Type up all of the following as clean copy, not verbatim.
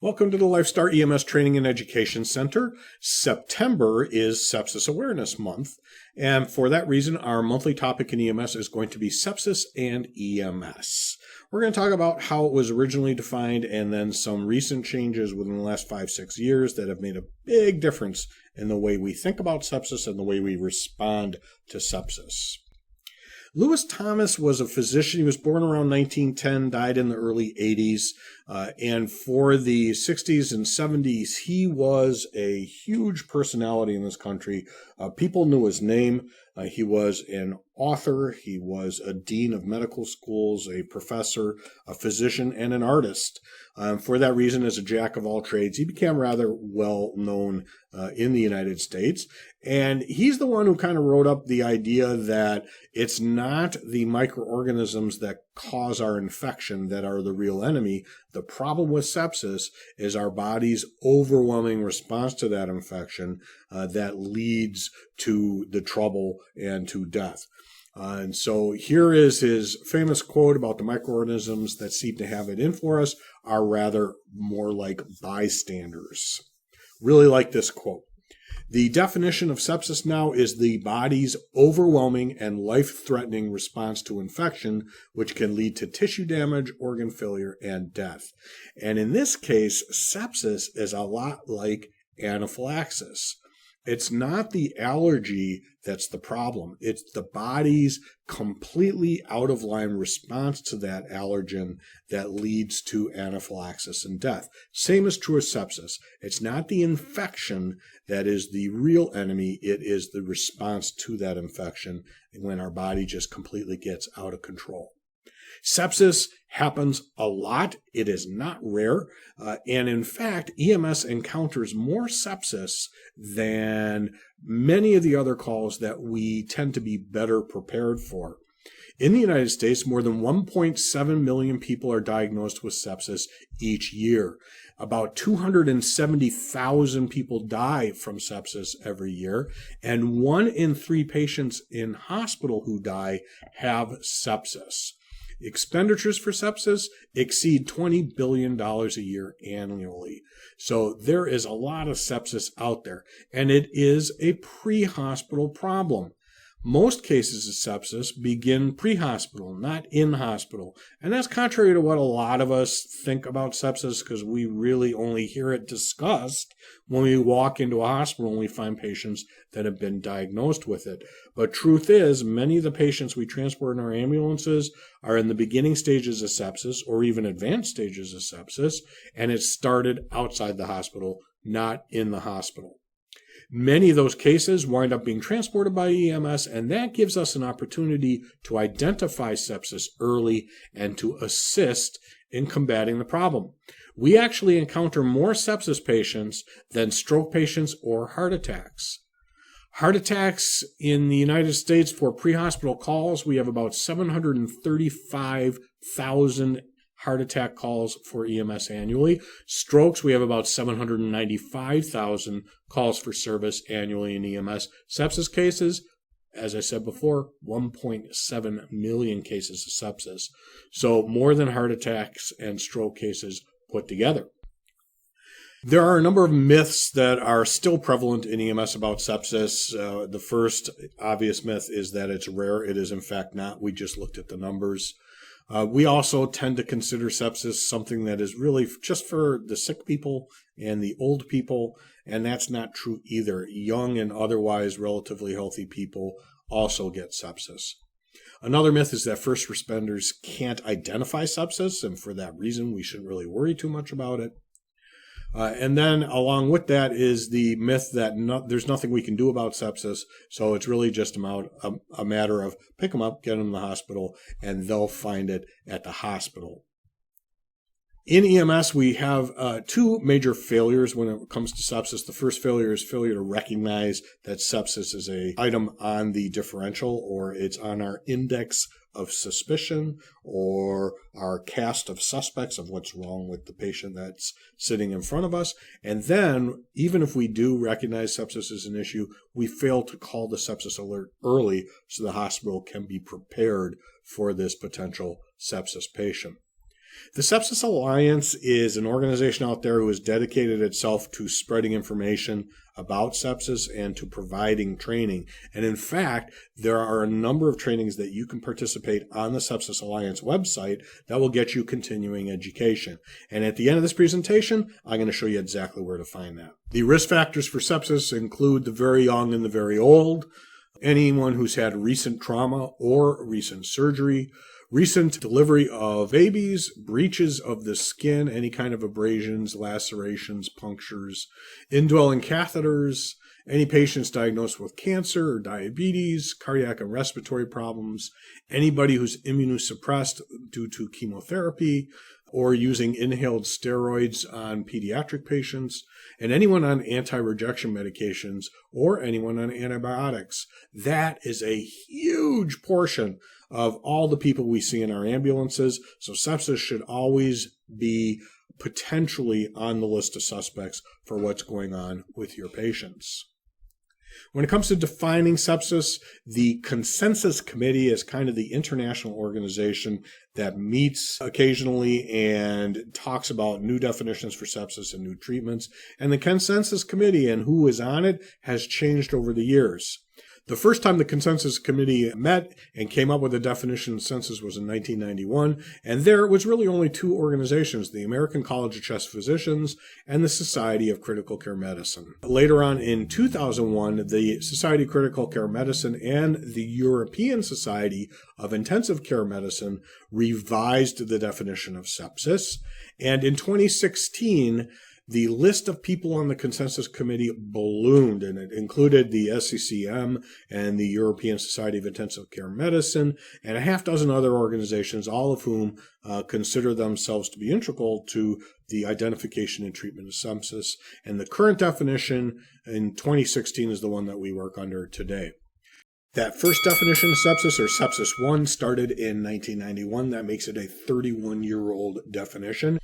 Welcome to the Lifestar EMS Training and Education Center. September is Sepsis Awareness Month, and for that reason, our monthly topic in EMS is going to be sepsis and EMS. We're going to talk about how it was originally defined and then some recent changes within the last 5-6 years that have made a big difference in the way we think about sepsis and the way we respond to sepsis. Lewis Thomas was a physician. He was born around 1910, died in the early 80s, and for the 60s and 70s, he was a huge personality in this country. People knew his name. He was an author. He was a dean of medical schools, a professor, a physician, and an artist. For that reason, as a jack of all trades, he became rather well known in the United States. And he's the one who kind of wrote up the idea that it's not the microorganisms that cause our infection that are the real enemy. The problem with sepsis is our body's overwhelming response to that infection that leads to the trouble and to death. And so here is his famous quote about the microorganisms that seem to have it in for us are rather more like bystanders. Really like this quote. The definition of sepsis now is the body's overwhelming and life-threatening response to infection, which can lead to tissue damage, organ failure, and death. And in this case, sepsis is a lot like anaphylaxis. It's not the allergy that's the problem. It's the body's completely out of line response to that allergen that leads to anaphylaxis and death. Same is true of sepsis. It's not the infection that is the real enemy. It is the response to that infection when our body just completely gets out of control. Sepsis happens a lot. It is not rare. And in fact, EMS encounters more sepsis than many of the other calls that we tend to be better prepared for. In the United States, more than 1.7 million people are diagnosed with sepsis each year. About 270,000 people die from sepsis every year, and 1 in 3 patients in hospital who die have sepsis. Expenditures for sepsis exceed $20 billion a year annually. So there is a lot of sepsis out there, and it is a pre-hospital problem. Most cases of sepsis begin pre-hospital, not in hospital. And that's contrary to what a lot of us think about sepsis, because we really only hear it discussed when we walk into a hospital and we find patients that have been diagnosed with it. But truth is, many of the patients we transport in our ambulances are in the beginning stages of sepsis or even advanced stages of sepsis, and it started outside the hospital, not in the hospital. Many of those cases wind up being transported by EMS, and that gives us an opportunity to identify sepsis early and to assist in combating the problem. We actually encounter more sepsis patients than stroke patients or heart attacks. Heart attacks in the United States for pre-hospital calls, we have about 735,000 heart attack calls for EMS annually. Strokes, we have about 795,000 calls for service annually in EMS. Sepsis cases, as I said before, 1.7 million cases of sepsis. So more than heart attacks and stroke cases put together. There are a number of myths that are still prevalent in EMS about sepsis. The first obvious myth is that it's rare. It is in fact not. We just looked at the numbers. We also tend to consider sepsis something that is really just for the sick people and the old people, and that's not true either. Young and otherwise relatively healthy people also get sepsis. Another myth is that first responders can't identify sepsis, and for that reason, we shouldn't really worry too much about it. And then along with that is the myth that there's nothing we can do about sepsis, so it's really just a matter of pick them up, get them to the hospital, and they'll find it at the hospital. In EMS, we have 2 major failures when it comes to sepsis. The first failure is failure to recognize that sepsis is an item on the differential, or it's on our index of suspicion or our cast of suspects of what's wrong with the patient that's sitting in front of us. And then, even if we do recognize sepsis as an issue, we fail to call the sepsis alert early so the hospital can be prepared for this potential sepsis patient. The Sepsis Alliance is an organization out there who has dedicated itself to spreading information about sepsis and to providing training. And in fact, there are a number of trainings that you can participate on the Sepsis Alliance website that will get you continuing education. And at the end of this presentation, I'm going to show you exactly where to find that. The risk factors for sepsis include the very young and the very old, anyone who's had recent trauma or recent surgery, recent delivery of babies, breaches of the skin, any kind of abrasions, lacerations, punctures, indwelling catheters, any patients diagnosed with cancer or diabetes, cardiac and respiratory problems, anybody who's immunosuppressed due to chemotherapy or using inhaled steroids on pediatric patients, and anyone on anti-rejection medications or anyone on antibiotics. That is a huge portion of all the people we see in our ambulances, so sepsis should always be potentially on the list of suspects for what's going on with your patients. When it comes to defining sepsis, the Consensus Committee is kind of the international organization that meets occasionally and talks about new definitions for sepsis and new treatments. And the Consensus Committee and who is on it has changed over the years. The first time the Consensus Committee met and came up with a definition of sepsis was in 1991, and there was really only two organizations, the American College of Chest Physicians and the Society of Critical Care Medicine. Later on in 2001, the Society of Critical Care Medicine and the European Society of Intensive Care Medicine revised the definition of sepsis, and in 2016, the list of people on the Consensus Committee ballooned, and it included the SCCM and the European Society of Intensive Care Medicine and a half dozen other organizations, all of whom consider themselves to be integral to the identification and treatment of sepsis. And the current definition in 2016 is the one that we work under today. That first definition of sepsis, or sepsis 1, started in 1991. That makes it a 31-year-old definition.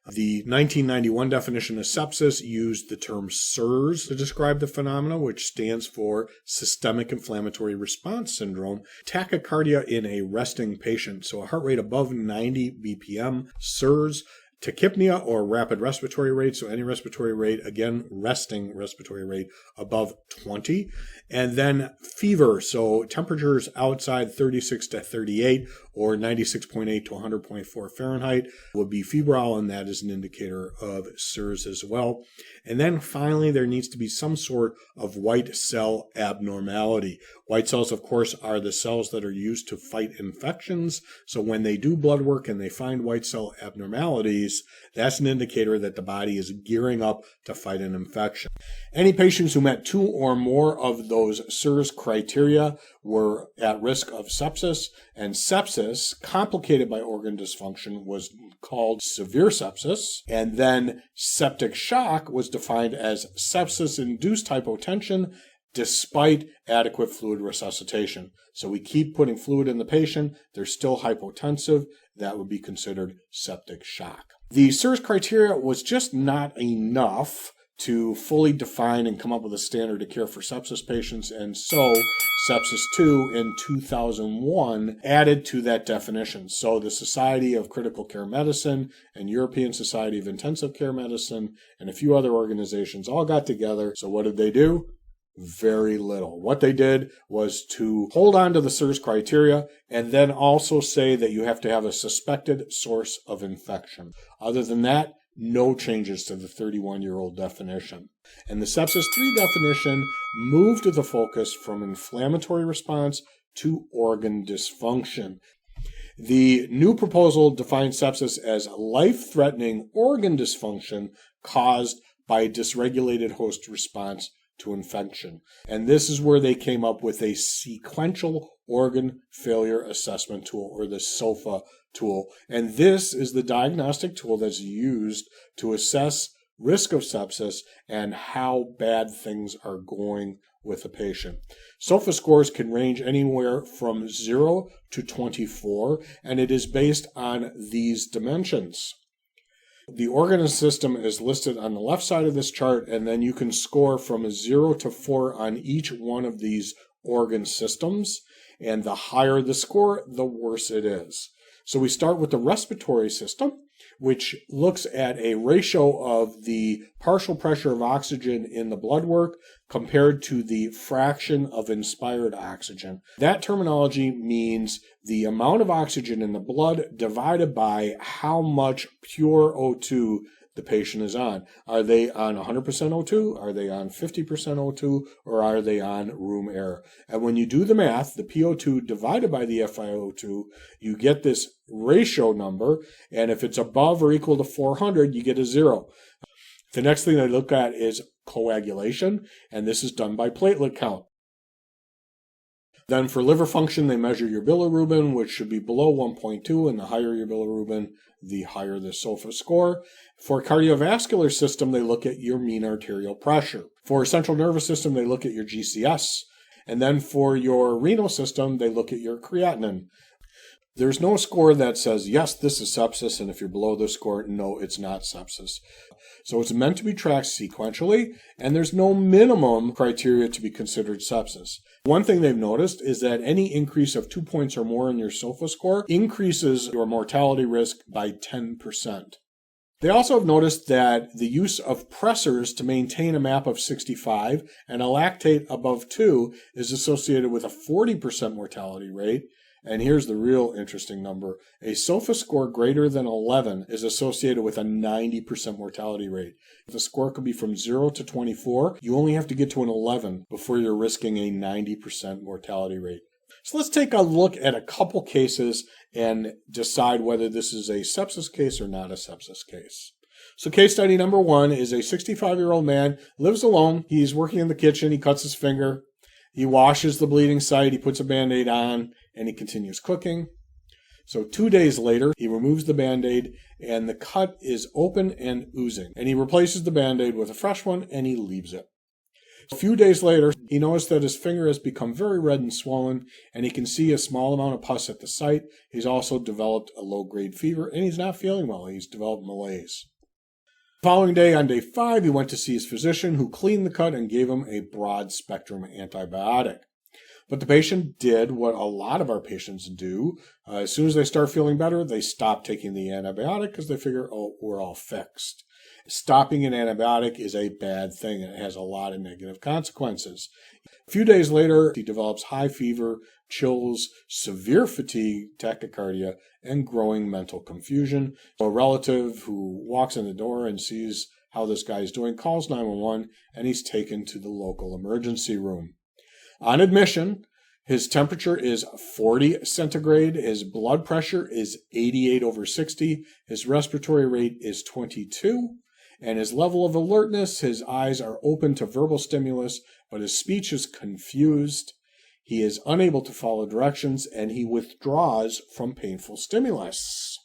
The 1991 definition of sepsis used the term SIRS to describe the phenomena, which stands for Systemic Inflammatory Response Syndrome, tachycardia in a resting patient, so a heart rate above 90 BPM, SIRS, tachypnea or rapid respiratory rate, so any respiratory rate, again, resting respiratory rate above 20, and then fever, so temperatures outside 36 to 38 or 96.8 to 100.4 Fahrenheit would be febrile, and that is an indicator of SIRS as well. And then finally, there needs to be some sort of white cell abnormality. White cells, of course, are the cells that are used to fight infections. So when they do blood work and they find white cell abnormalities, that's an indicator that the body is gearing up to fight an infection. Any patients who met two or more of those SIRS criteria were at risk of sepsis, and sepsis, complicated by organ dysfunction, was called severe sepsis, and then septic shock was defined as sepsis-induced hypotension despite adequate fluid resuscitation. So we keep putting fluid in the patient, they're still hypotensive, that would be considered septic shock. The SIRS criteria was just not enough to fully define and come up with a standard of care for sepsis patients, and so Sepsis 2 in 2001 added to that definition. So the Society of Critical Care Medicine and European Society of Intensive Care Medicine and a few other organizations all got together. So what did they do? Very little. What they did was to hold on to the SIRS criteria and then also say that you have to have a suspected source of infection. Other than that, no changes to the 31-year-old definition. And the Sepsis 3 definition moved the focus from inflammatory response to organ dysfunction. The new proposal defines sepsis as life-threatening organ dysfunction caused by a dysregulated host response to infection. And this is where they came up with a sequential organ failure assessment tool, or the SOFA tool. And this is the diagnostic tool that's used to assess risk of sepsis and how bad things are going with a patient. SOFA scores can range anywhere from 0 to 24, and it is based on these dimensions. The organ system is listed on the left side of this chart, and then you can score from 0 to 4 on each one of these organ systems. And the higher the score, the worse it is. So we start with the respiratory system, which looks at a ratio of the partial pressure of oxygen in the blood work compared to the fraction of inspired oxygen. That terminology means the amount of oxygen in the blood divided by how much pure O2 the patient is on. Are they on 100% O2? Are they on 50% O2? Or are they on room air? And when you do the math, the PO2 divided by the FiO2, you get this ratio number. And if it's above or equal to 400, you get a 0. The next thing they look at is coagulation, and this is done by platelet count. Then for liver function, they measure your bilirubin, which should be below 1.2, and the higher your bilirubin, the higher the SOFA score. For cardiovascular system, they look at your mean arterial pressure. For central nervous system, they look at your GCS. And then for your renal system, they look at your creatinine. There's no score that says, yes, this is sepsis, and if you're below this score, no, it's not sepsis. So it's meant to be tracked sequentially, and there's no minimum criteria to be considered sepsis. One thing they've noticed is that any increase of 2 points or more in your SOFA score increases your mortality risk by 10%. They also have noticed that the use of pressors to maintain a MAP of 65 and a lactate above 2 is associated with a 40% mortality rate. And here's the real interesting number. A SOFA score greater than 11 is associated with a 90% mortality rate. If the score could be from 0 to 24, you only have to get to an 11 before you're risking a 90% mortality rate. So let's take a look at a couple cases and decide whether this is a sepsis case or not a sepsis case. So case study number 1 is a 65-year-old man, lives alone. He's working in the kitchen. He cuts his finger. He washes the bleeding site. He puts a Band-Aid on, and he continues cooking. So 2 days later, he removes the Band-Aid, and the cut is open and oozing. And he replaces the Band-Aid with a fresh one, and he leaves it. A few days later, he noticed that his finger has become very red and swollen, and he can see a small amount of pus at the site. He's also developed a low-grade fever, and he's not feeling well. He's developed malaise. The following day, on day 5, he went to see his physician, who cleaned the cut and gave him a broad-spectrum antibiotic. But the patient did what a lot of our patients do. As soon as they start feeling better, they stop taking the antibiotic because they figure, oh, we're all fixed. Stopping an antibiotic is a bad thing, and it has a lot of negative consequences. A few days later, he develops high fever, chills, severe fatigue, tachycardia, and growing mental confusion. A relative who walks in the door and sees how this guy is doing calls 911, and he's taken to the local emergency room. On admission, his temperature is 40 centigrade, his blood pressure is 88/60, his respiratory rate is 22, and his level of alertness, his eyes are open to verbal stimulus, but his speech is confused. He is unable to follow directions, and he withdraws from painful stimulus.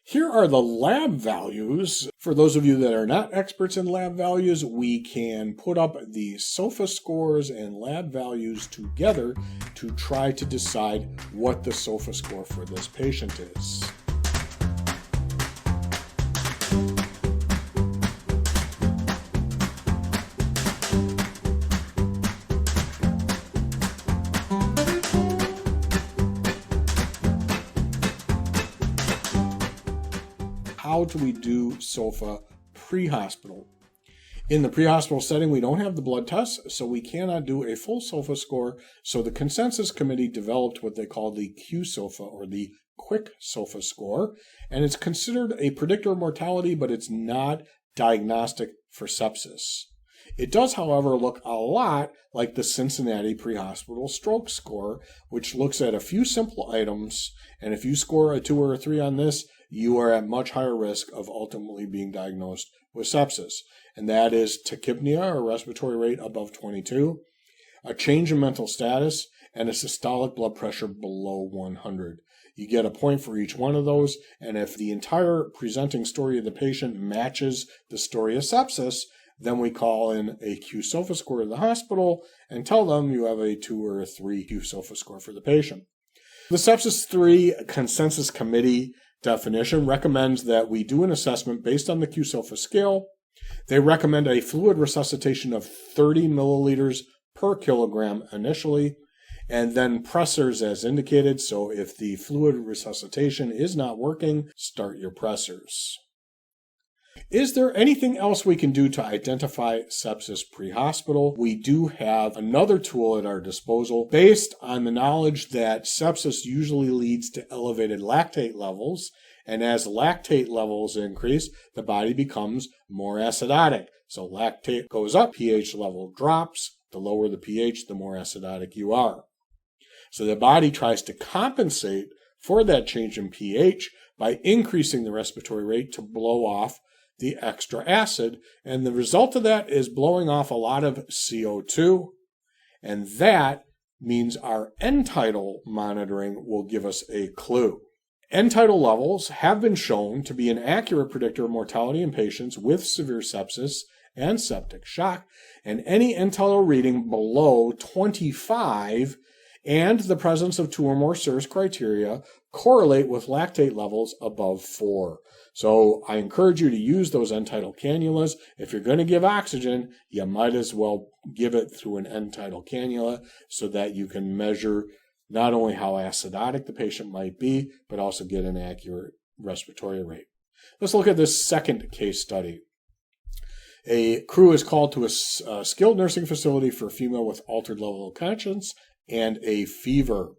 Here are the lab values. For those of you that are not experts in lab values, we can put up the SOFA scores and lab values together to try to decide what the SOFA score for this patient is. How do we do SOFA pre-hospital? In the pre-hospital setting, we don't have the blood tests, so we cannot do a full SOFA score. So the consensus committee developed what they call the Q-SOFA, or the quick SOFA score, and it's considered a predictor of mortality, but it's not diagnostic for sepsis. It does, however, look a lot like the Cincinnati pre-hospital stroke score, which looks at a few simple items, and if you score a 2 or a 3 on this, you are at much higher risk of ultimately being diagnosed with sepsis. And that is tachypnea, or respiratory rate above 22, a change in mental status, and a systolic blood pressure below 100. You get a point for each one of those, and if the entire presenting story of the patient matches the story of sepsis, then we call in a Q-SOFA score to the hospital and tell them you have a 2 or a 3 Q-SOFA score for the patient. The Sepsis 3 Consensus Committee definition recommends that we do an assessment based on the Q-SOFA scale. They recommend a fluid resuscitation of 30 milliliters per kilogram initially, and then pressors as indicated. So if the fluid resuscitation is not working, start your pressors. Is there anything else we can do to identify sepsis pre-hospital? We do have another tool at our disposal based on the knowledge that sepsis usually leads to elevated lactate levels, and as lactate levels increase, the body becomes more acidotic. So lactate goes up, pH level drops. The lower the pH, the more acidotic you are. So the body tries to compensate for that change in pH by increasing the respiratory rate to blow off the extra acid, and the result of that is blowing off a lot of CO2, and that means our end tidal monitoring will give us a clue. End tidal levels have been shown to be an accurate predictor of mortality in patients with severe sepsis and septic shock, and any end tidal reading below 25 and the presence of 2 or more SIRS criteria correlate with lactate levels above 4. So I encourage you to use those end tidal cannulas. If you're going to give oxygen, you might as well give it through an end tidal cannula so that you can measure not only how acidotic the patient might be, but also get an accurate respiratory rate. Let's look at this second case study. A crew is called to a skilled nursing facility for a female with altered level of conscience and a fever.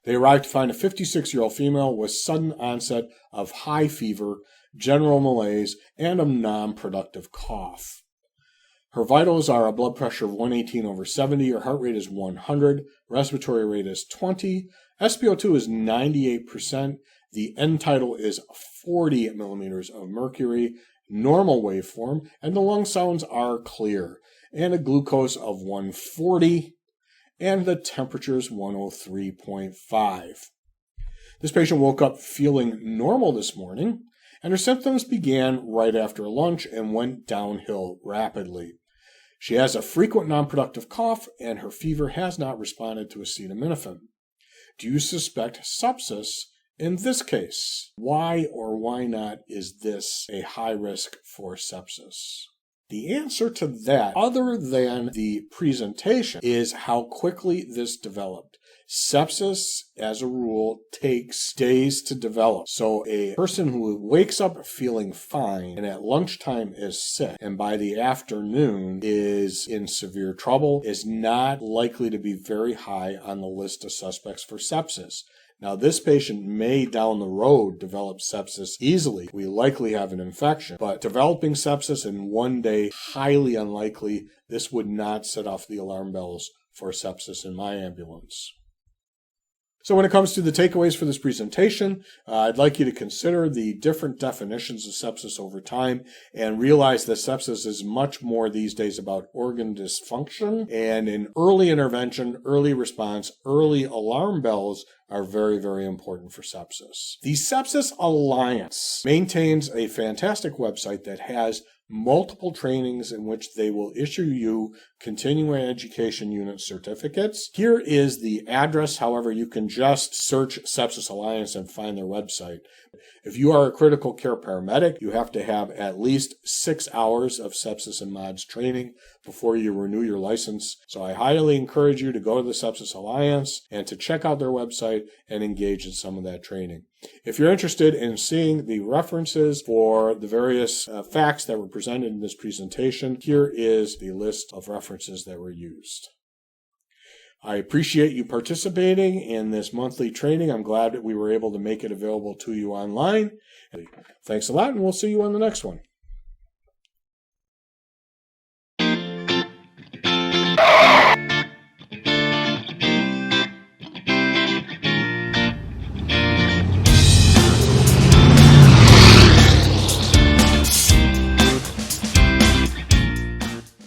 They arrived to find a 56-year-old female with sudden onset of high fever, general malaise, and a non-productive cough. Her vitals are a blood pressure of 118/70, her heart rate is 100, respiratory rate is 20, SpO2 is 98%, the end tidal is 40 millimeters of mercury, normal waveform, and the lung sounds are clear, and a glucose of 140, and the temperature is 103.5. This patient woke up feeling normal this morning, and her symptoms began right after lunch and went downhill rapidly. She has a frequent non-productive cough, and her fever has not responded to acetaminophen. Do you suspect sepsis in this case? Why or why not is this a high risk for sepsis? The answer to that, other than the presentation, is how quickly this developed. Sepsis, as a rule, takes days to develop. So a person who wakes up feeling fine and at lunchtime is sick and by the afternoon is in severe trouble is not likely to be very high on the list of suspects for sepsis. Now, this patient may down the road develop sepsis easily. We likely have an infection, but developing sepsis in one day, highly unlikely. This would not set off the alarm bells for sepsis in my ambulance. So when it comes to the takeaways for this presentation, I'd like you to consider the different definitions of sepsis over time and realize that sepsis is much more these days about organ dysfunction, and in early intervention, early response, early alarm bells are very, very important for sepsis. The Sepsis Alliance maintains a fantastic website that has multiple trainings in which they will issue you continuing education unit certificates. Here is the address. However, you can just search Sepsis Alliance and find their website. If you are a critical care paramedic, you have to have at least 6 hours of sepsis and MODS training before you renew your license. So I highly encourage you to go to the Sepsis Alliance and to check out their website and engage in some of that training. If you're interested in seeing the references for the various facts that were presented in this presentation, here is the list of references that were used. I appreciate you participating in this monthly training. I'm glad that we were able to make it available to you online. Thanks a lot, and we'll see you on the next one.